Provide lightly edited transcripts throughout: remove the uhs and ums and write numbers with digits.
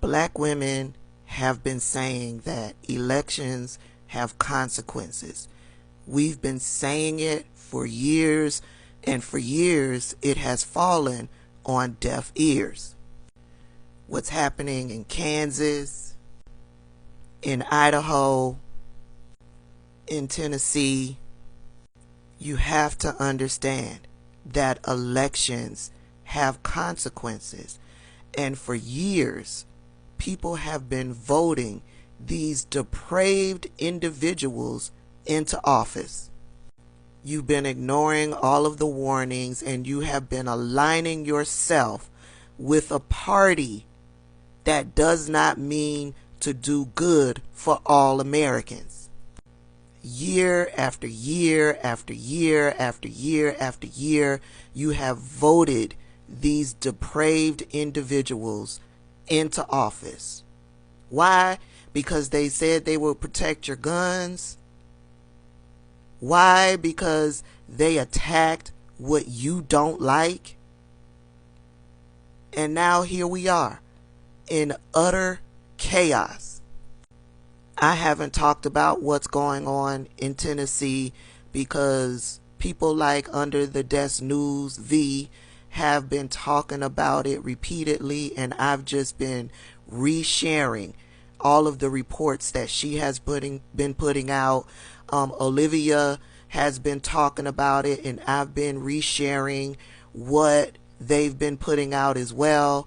Black women have been saying that elections have consequences. We've been saying it for years, and for years it has fallen on deaf ears. What's happening in Kansas, in Idaho, in Tennessee, you have to understand that elections have consequences. And for years, people have been voting these depraved individuals into office. You've been ignoring all of the warnings, and you have been aligning yourself with a party that does not mean to do good for all Americans. Year after year after year after year after year, you have voted these depraved individuals into office. Why? Because they said they will protect your guns. Why? Because they attacked what you don't like. And now here we are in utter chaos. I haven't talked about what's going on in Tennessee because people like Under the Desk News V have been talking about it repeatedly, and I've just been resharing all of the reports that she has been putting out. Olivia has been talking about it, and I've been resharing what they've been putting out as well.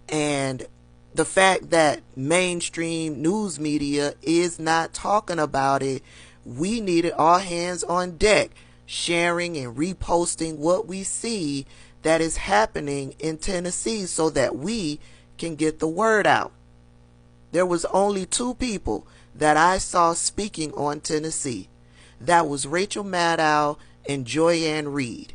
And the fact that mainstream news media is not talking about it, we needed all hands on deck, sharing and reposting what we see that is happening in Tennessee so that we can get the word out. There was only two people that I saw speaking on Tennessee. That was Rachel Maddow and Joyanne Reed.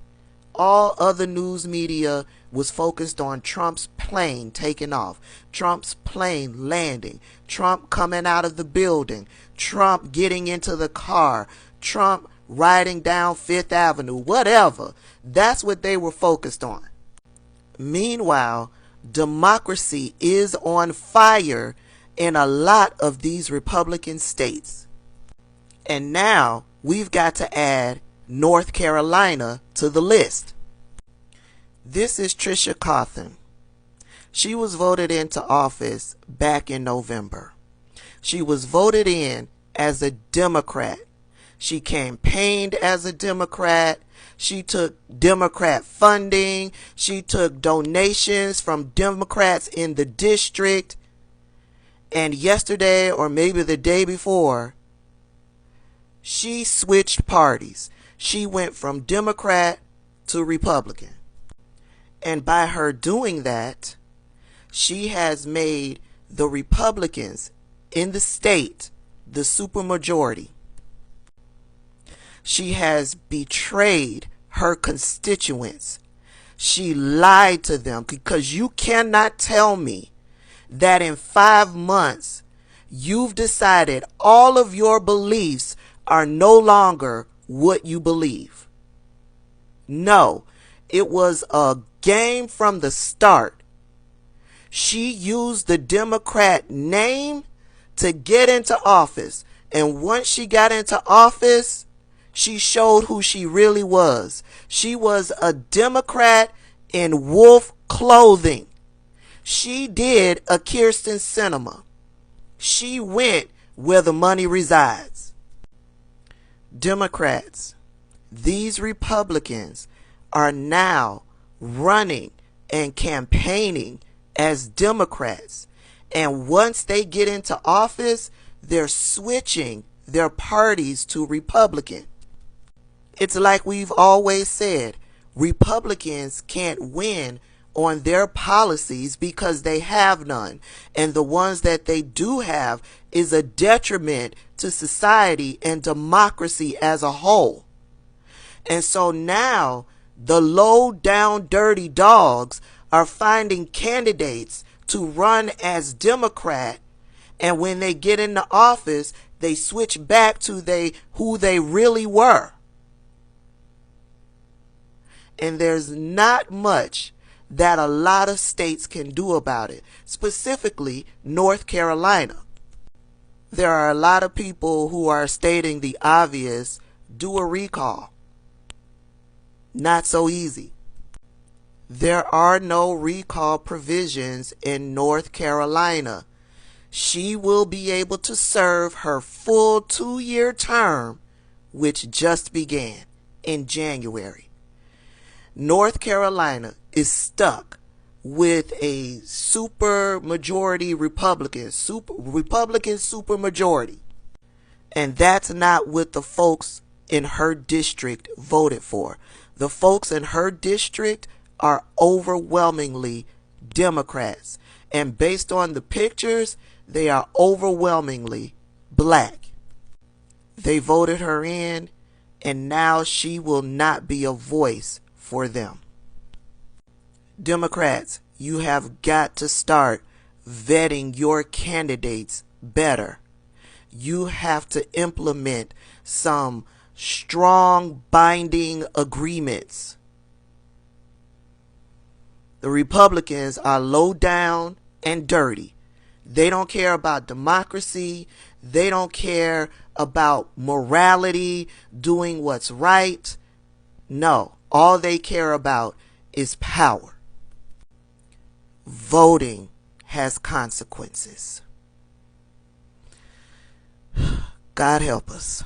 All other news media was focused on Trump's plane taking off, Trump's plane landing, Trump coming out of the building, Trump getting into the car, Trump riding down Fifth Avenue, whatever. That's what they were focused on. Meanwhile, democracy is on fire in a lot of these Republican states. And now we've got to add North Carolina to the list. This is Tricia Cotham. She was voted into office back in November. She was voted in as a Democrat. She campaigned as a Democrat. She took Democrat funding. She took donations from Democrats in the district. And yesterday, or maybe the day before, she switched parties. She went from Democrat to Republican. And by her doing that, she has made the Republicans in the state the supermajority. She has betrayed her constituents. She lied to them, because you cannot tell me that in 5 months you've decided all of your beliefs are no longer what you believe. No, it was a game from the start. She used the Democrat name to get into office, and once she got into office, she showed who she really was. She was a Democrat in wolf clothing. She did a Kyrsten Sinema. She went where the money resides. Democrats, these Republicans are now running and campaigning as Democrats. And once they get into office, they're switching their parties to Republican. It's like we've always said, Republicans can't win on their policies because they have none. And the ones that they do have is a detriment to society and democracy as a whole. And so now the low down dirty dogs are finding candidates to run as Democrat, and when they get into office, they switch back to who they really were. And there's not much that a lot of states can do about it, specifically North Carolina. There are a lot of people who are stating the obvious: do a recall. Not so easy. There are no recall provisions in North Carolina. She will be able to serve her full 2-year term, which just began in January. North Carolina is stuck with a super majority Republican super majority. And that's not what the folks in her district voted for. The folks in her district are overwhelmingly Democrats. And based on the pictures, they are overwhelmingly black. They voted her in, and now she will not be a voice for them. Democrats, you have got to start vetting your candidates better. You have to implement some strong binding agreements. The Republicans are low down and dirty. They don't care about democracy. They don't care about morality, doing what's right. No, all they care about is power. Voting has consequences. God help us.